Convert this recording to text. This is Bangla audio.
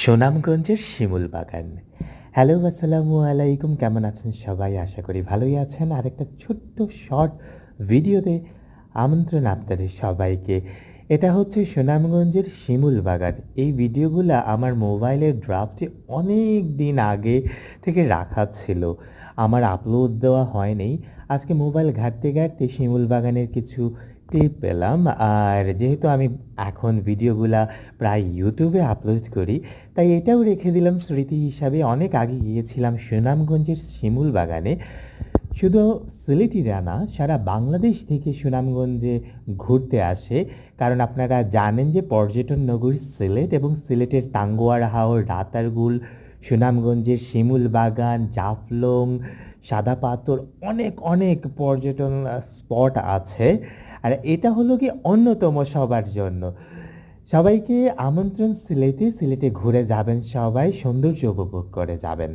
সুনামগঞ্জের শিমুল বাগান। হ্যালো, আসসালামু আলাইকুম। কেমন আছেন সবাই? আশা করি ভালোই আছেন। আরেকটা ছোট্ট শর্ট ভিডিওতে আমন্ত্রণ আপনাদের সবাইকে। এটা হচ্ছে সুনামগঞ্জের শিমুল বাগান। এই ভিডিওগুলা আমার মোবাইলের ড্রাফটে অনেক দিন আগে থেকে রাখা ছিল। আমার আপলোড দেওয়া হয়নি। আজকে মোবাইল ঘাঁটতে ঘাঁটতে শিমুল বাগানের কিছু ক্লিপ পেলাম। আর যেহেতু আমি এখন ভিডিওগুলা প্রায় ইউটিউবে আপলোড করি, তাই এটাও রেখে দিলাম স্মৃতি হিসাবে। অনেক আগে গিয়েছিলাম সুনামগঞ্জের শিমুল বাগানে। শুধু সিলেটিরা না, সারা বাংলাদেশ থেকে সুনামগঞ্জে ঘুরতে আসে। কারণ আপনারা জানেন যে পর্যটন নগরী সিলেট, এবং সিলেটের টাঙ্গুয়ার হাওর, রাতারগুল, সুনামগঞ্জের শিমুল বাগান, জাফলং, সাদা পাথর, অনেক অনেক পর্যটন স্পট আছে। আর এটা হলো কি অন্যতম সবার জন্য। সবাইকে আমন্ত্রণ সিলেটে। সিলেটে ঘুরে যাবেন, সবাই সৌন্দর্য উপভোগ করে যাবেন।